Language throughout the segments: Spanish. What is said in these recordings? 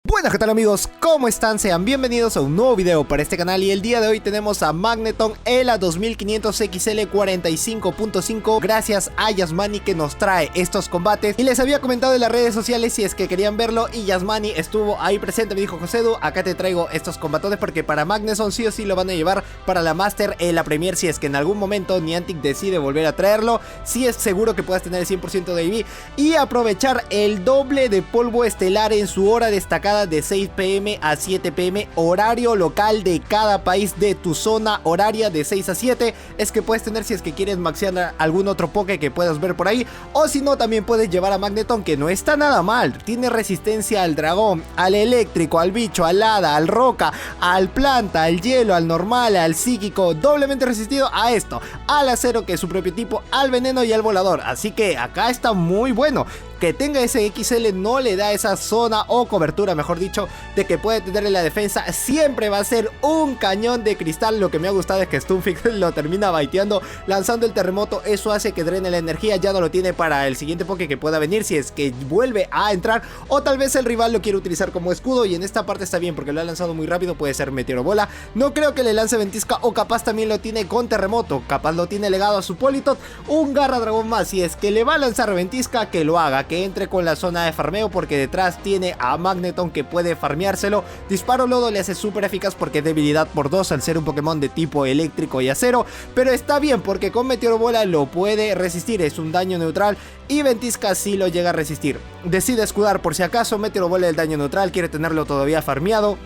Buenas, ¿qué tal amigos? ¿Cómo están? Sean bienvenidos a un nuevo video para este canal y el día de hoy tenemos a Magneton ELA 2500 XL 45.5 gracias a Yasmani que nos trae estos combates y les había comentado en las redes sociales si es que querían verlo y Yasmani estuvo ahí presente, me dijo Josedu, acá te traigo estos combatones porque para Magneton sí o sí lo van a llevar para la Master en la Premier si es que en algún momento Niantic decide volver a traerlo, sí es seguro que puedas tener el 100% de IV y aprovechar el doble de polvo estelar en su hora destacada de 6 PM a 7 PM, horario local de cada país de tu zona horaria de 6 a 7, es que puedes tener si es que quieres maxear algún otro poke que puedas ver por ahí, o si no también puedes llevar a Magneton que no está nada mal, tiene resistencia al dragón, al eléctrico, al bicho, al hada, al roca, al planta, al hielo, al normal, al psíquico, doblemente resistido a esto, al acero que es su propio tipo, al veneno y al volador, así que acá está muy bueno. Que tenga ese XL no le da esa zona o cobertura, mejor dicho, de que puede tener en la defensa. Siempre va a ser un cañón de cristal. Lo que me ha gustado es que Stunfisk lo termina baiteando, lanzando el terremoto. Eso hace que drene la energía. Ya no lo tiene para el siguiente poke que pueda venir, si es que vuelve a entrar. O tal vez el rival lo quiere utilizar como escudo. Y en esta parte está bien porque lo ha lanzado muy rápido. Puede ser Meteoro Bola. No creo que le lance Ventisca. O capaz también lo tiene con terremoto. Capaz lo tiene legado a su Politot. Un Garra Dragón más. Si es que le va a lanzar Ventisca, que lo haga, que entre con la zona de farmeo porque detrás tiene a Magneton que puede farmeárselo. Disparo Lodo le hace súper eficaz porque es debilidad por 2 al ser un Pokémon de tipo eléctrico y acero, pero está bien porque con Meteoro Bola lo puede resistir, es un daño neutral y Ventisca sí lo llega a resistir. Decide escudar por si acaso, Meteoro Bola el daño neutral, quiere tenerlo todavía farmeado.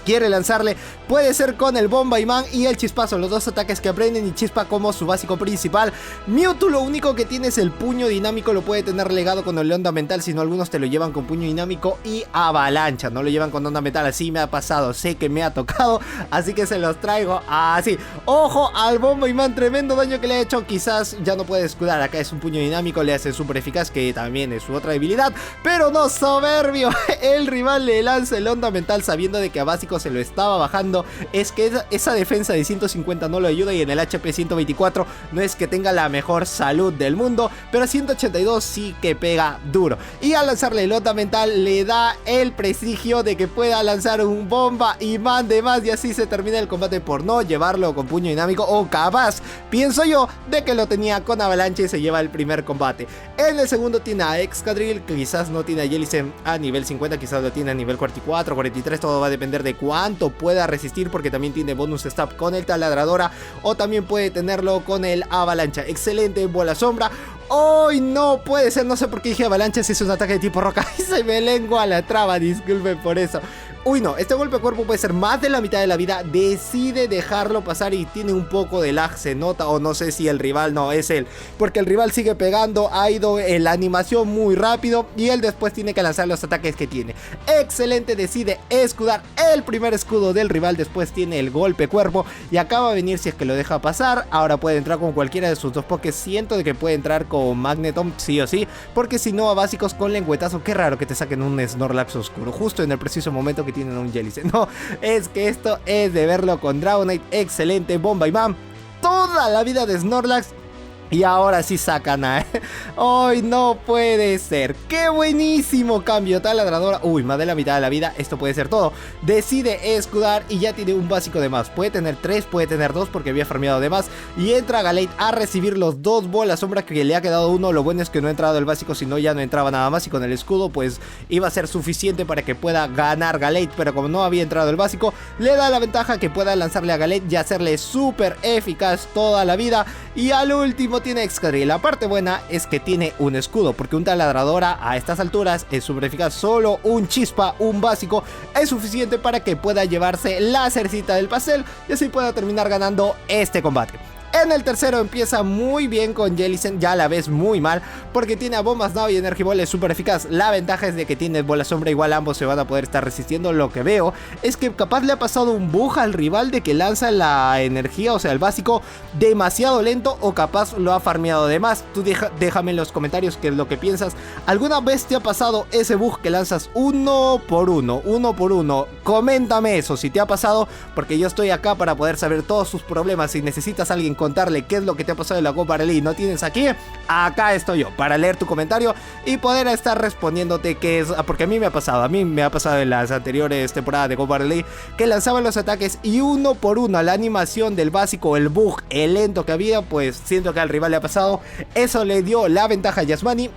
Quiere lanzarle, puede ser con el Bomba Imán y el Chispazo, los dos ataques que aprenden y Chispa como su básico principal. Mewtwo lo único que tiene es el puño dinámico, lo puede tener legado con el onda mental, si no algunos te lo llevan con puño dinámico y avalancha, no lo llevan con onda mental, así me ha pasado, sé que me ha tocado, así que se los traigo así. Ojo al Bomba Imán, tremendo daño que le ha hecho, quizás ya no puede escudar, acá es un puño dinámico, le hace súper eficaz, que también es su otra debilidad, pero no soberbio, el rival le lanza el onda mental sabiendo de que a básico se lo estaba bajando, es que esa defensa de 150 no lo ayuda y en el HP 124 no es que tenga la mejor salud del mundo, pero 182 sí que pega duro y al lanzarle el onda mental le da el prestigio de que pueda lanzar un Bomba Imán de más y así se termina el combate por no llevarlo con puño dinámico o capaz, pienso yo, de que lo tenía con avalancha y se lleva el primer combate. En el segundo tiene a Excadrill, quizás no tiene a Jellicent a nivel 50, quizás lo tiene a nivel 44, 43, todo va a depender de cuánto pueda resistir porque también tiene bonus stab con el taladradora o también puede tenerlo con el avalancha. Excelente bola sombra. ¡Ay, no puede ser! No sé por qué dije avalancha si es un ataque de tipo roca y se me lengua la traba, disculpen por eso. Uy, no, este golpe a cuerpo puede ser más de la mitad de la vida, decide dejarlo pasar y tiene un poco de lag, se nota, o no sé si el rival, no, es él, porque el rival sigue pegando, ha ido en la animación muy rápido y él después tiene que lanzar los ataques que tiene. Excelente, decide escudar el primer escudo del rival, después tiene el golpe cuerpo y acaba de venir si es que lo deja pasar, ahora puede entrar con cualquiera de sus dos pokés, siento de que puede entrar con Magneton sí o sí, porque si no a básicos con lengüetazo, qué raro que te saquen un Snorlax oscuro, justo en el preciso momento que tienen un Jellicent. No, es que esto es de verlo con Dragonite. Excelente Bomba Imán, toda la vida de Snorlax. Y ahora sí sacan a... ¡Ay, no puede ser! ¡Qué buenísimo cambio! Taladradora... Uy, más de la mitad de la vida. Esto puede ser todo. Decide escudar y ya tiene un básico de más. Puede tener 3, puede tener 2 porque había farmeado de más. Y entra Gallade a recibir los 2 bolas sombra que le ha quedado uno. Lo bueno es que no ha entrado el básico, si no ya no entraba nada más. Y con el escudo pues iba a ser suficiente para que pueda ganar Gallade. Pero como no había entrado el básico, le da la ventaja que pueda lanzarle a Gallade y hacerle súper eficaz toda la vida. Y al último tiene Excadrill. La parte buena es que tiene un escudo, porque un taladradora a estas alturas es súper eficaz. Solo un Chispa, un básico, es suficiente para que pueda llevarse la cercita del pastel y así pueda terminar ganando este combate. En el tercero empieza muy bien con Jellicent, ya la ves muy mal porque tiene a Bombas Now y Energiball, es súper eficaz. La ventaja es de que tiene bola sombra, igual ambos se van a poder estar resistiendo. Lo que veo es que capaz le ha pasado un bug al rival de que lanza la energía, o sea el básico, demasiado lento, o capaz lo ha farmeado de más. Tú déjame en los comentarios qué es lo que piensas. ¿Alguna vez te ha pasado ese bug que lanzas uno por uno? Coméntame eso si te ha pasado, porque yo estoy acá para poder saber todos sus problemas. Si necesitas a alguien contarle qué es lo que te ha pasado en la Go Battle League y no tienes aquí, acá estoy yo para leer tu comentario y poder estar respondiéndote qué es, porque a mí me ha pasado en las anteriores temporadas de Go Battle League que lanzaban los ataques y uno por uno la animación del básico, el bug, el lento que había, pues siento que al rival le ha pasado. Eso le dio la ventaja a Yasmani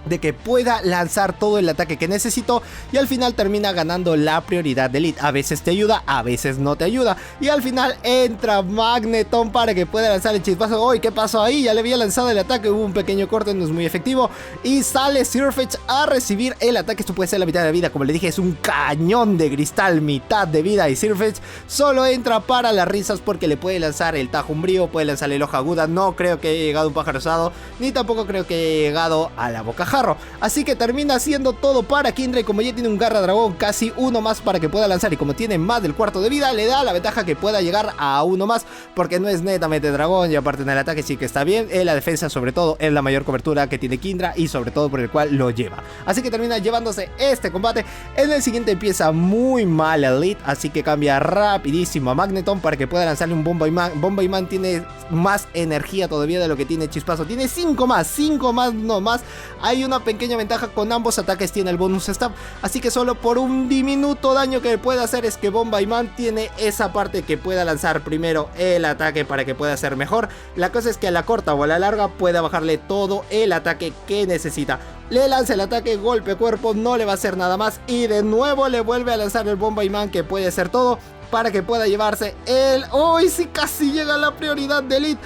de que pueda lanzar todo el ataque que necesito y al final termina ganando la prioridad de Elite. A veces te ayuda, a veces no te ayuda y al final entra Magneton para que pueda lanzar el chispazo. ¡Uy! ¿Qué pasó ahí? Ya le había lanzado el ataque, hubo un pequeño corte, no es muy efectivo y sale Sirfetch'd a recibir el ataque. Esto puede ser la mitad de la vida, como le dije, es un cañón de cristal, mitad de vida, y Sirfetch'd solo entra para las risas porque le puede lanzar el Tajo Umbrío, puede lanzar el Hoja Aguda. No creo que haya llegado un pájaro rosado, ni tampoco creo que haya llegado a la boca jarro, así que termina haciendo todo para Kindra y como ya tiene un Garra Dragón, casi uno más para que pueda lanzar y como tiene más del cuarto de vida, le da la ventaja que pueda llegar a uno más porque no es netamente dragón y aparte en el ataque sí que está bien, en la defensa sobre todo es la mayor cobertura que tiene Kindra y sobre todo por el cual lo lleva, así que termina llevándose este combate. En el siguiente empieza muy mal Elite, así que cambia rapidísimo a Magneton para que pueda lanzarle un Bombay Man tiene más energía todavía de lo que tiene Chispazo, tiene 5 más no más. Hay una pequeña ventaja con ambos ataques, tiene el bonus stab, así que solo por un diminuto daño que puede hacer es que Bombay Man tiene esa parte que pueda lanzar primero el ataque para que pueda ser mejor. La cosa es que a la corta o a la larga pueda bajarle todo el ataque que necesita. Le lanza el ataque, golpe cuerpo, no le va a hacer nada más y de nuevo le vuelve a lanzar el Bombay Man que puede hacer todo para que pueda llevarse el... ¡Uy! Sí, casi llega a la prioridad de Elite.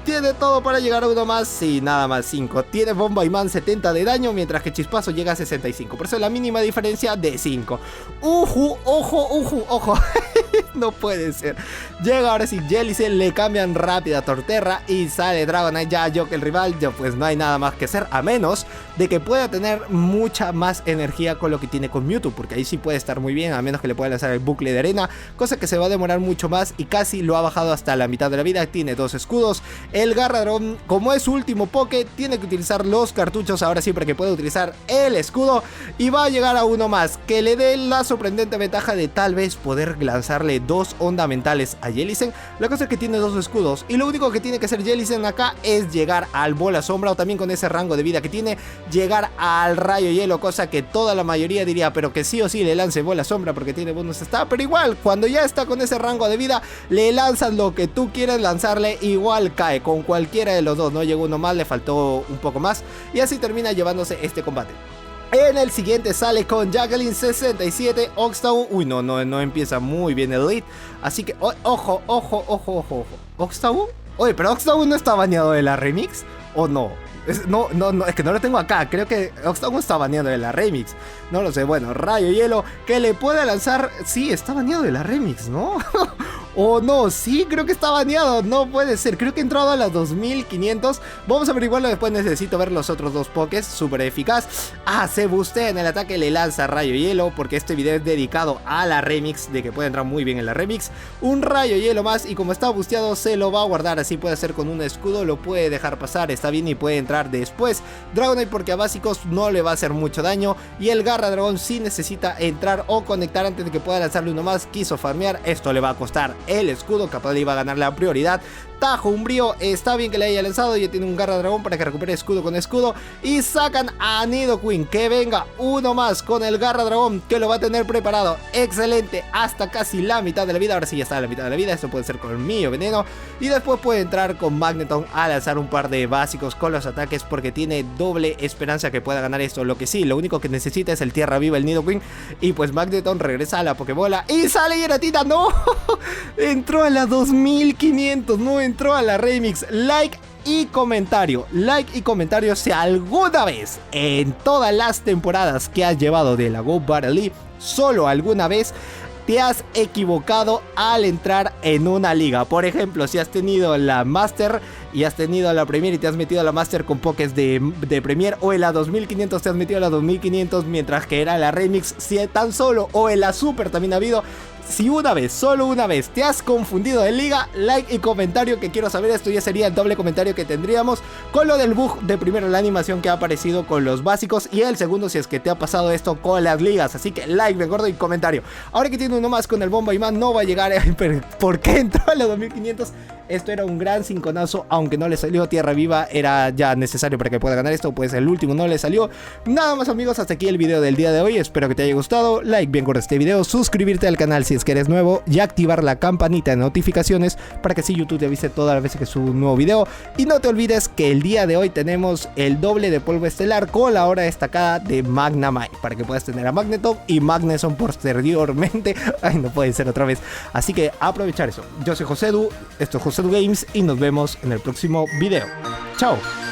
Tiene todo para llegar a uno más, sí, nada más 5. Tiene Bombay Man 70 de daño, mientras que Chispazo llega a 65. Por eso es la mínima diferencia de 5. Ojo. No puede ser. Llega ahora sí Jellicent, le cambian rápida Torterra y sale Dragonite. Ya yo que el rival, ya pues no hay nada más que hacer, a menos de que pueda tener mucha más energía con lo que tiene con Mewtwo, porque ahí sí puede estar muy bien, a menos que le pueda lanzar el bucle de arena, cosa que se va a demorar mucho más y casi lo ha bajado hasta la mitad de la vida. Tiene 2 escudos. El Garradrón, como es su último poke, tiene que utilizar los cartuchos ahora sí para que pueda utilizar el escudo y va a llegar a uno más, que le dé la sorprendente ventaja de tal vez poder lanzarle 2 ondas mentales a Jellicent. La cosa es que tiene 2 escudos y lo único que tiene que hacer Jellicent acá es llegar al bola sombra o también con ese rango de vida que tiene, llegar al rayo hielo, cosa que toda la mayoría diría pero que sí o sí le lance bola sombra porque tiene bonus stab, pero igual cuando ya está con ese rango de vida le lanzas lo que tú quieras lanzarle, igual cae con cualquiera de los dos. No llegó uno más, le faltó un poco más y así termina llevándose este combate. En el siguiente sale con Jacqueline 67, Oxtown. Uy, no empieza muy bien el lead. Así que, ojo. ¿Oxtown? Oye, pero Oxtown no está baneado de la remix, ¿o no? No, es que no lo tengo acá. Creo que Oxtown está baneado de la remix. No lo sé. Bueno, Rayo Hielo que le puede lanzar. Sí, está baneado de la remix, ¿no? O no, sí, creo que está baneado. No puede ser, creo que he entrado a las 2500. Vamos a averiguarlo después, necesito ver los otros 2 pokés. Súper eficaz. Se bustea en el ataque, le lanza Rayo Hielo, porque este video es dedicado a la remix, de que puede entrar muy bien en la remix. Un Rayo Hielo más y como está busteado se lo va a guardar. Así puede hacer con un escudo, lo puede dejar pasar, está bien y puede entrar después. Dragonite porque a básicos no le va a hacer mucho daño. Y el Garra Dragón sí necesita entrar o conectar antes de que pueda lanzarle uno más. Quiso farmear, esto le va a costar el escudo, capaz le iba a ganar la prioridad. Tajo Umbrío, está bien que le haya lanzado, ya tiene un Garra Dragón para que recupere escudo con escudo. Y sacan a Nidoqueen, que venga uno más con el Garra Dragón, que lo va a tener preparado. Excelente, hasta casi la mitad de la vida. Ahora sí ya está a la mitad de la vida, esto puede ser con Mío Veneno. Y después puede entrar con Magneton a lanzar un par de básicos con los ataques, porque tiene doble esperanza que pueda ganar esto. Lo que sí, lo único que necesita es el Tierra Viva, el Nidoqueen. Y pues Magneton regresa a la Pokébola y sale Giratina. ¡No! Entró a la 2500, no entró a la remix. Like y comentario si alguna vez en todas las temporadas que has llevado de la Go Battle League, solo alguna vez te has equivocado al entrar en una liga. Por ejemplo, si has tenido la Master y has tenido la Premier y te has metido a la Master con pokés de Premier, o en la 2500 te has metido a la 2500 mientras que era la Remix, si tan solo, o en la Super también ha habido. Si una vez, solo una vez, te has confundido de liga, like y comentario, que quiero saber. Esto ya sería el doble comentario que tendríamos con lo del bug de primero, la animación que ha aparecido con los básicos, y el segundo si es que te ha pasado esto con las ligas. Así que like, recuerdo, y comentario. Ahora que tiene uno más con el Bomba Imán, no va a llegar. Pero ¿por qué entró a los 2500? Esto era un gran cinconazo, aunque no le salió Tierra Viva, era ya necesario para que pueda ganar esto, pues el último no le salió. Nada más, amigos, hasta aquí el video del día de hoy. Espero que te haya gustado. Like bien con este video, suscribirte al canal si es que eres nuevo y activar la campanita de notificaciones para que así YouTube te avise todas las veces que subo un nuevo video. Y no te olvides que el día de hoy tenemos el doble de polvo estelar con la hora destacada de Magnemite, para que puedas tener a Magneton y Magneson posteriormente. Ay, no puede ser otra vez. Así que aprovechar eso. Yo soy Josedu, esto es Josedu Games y nos vemos en el próximo video. Chao.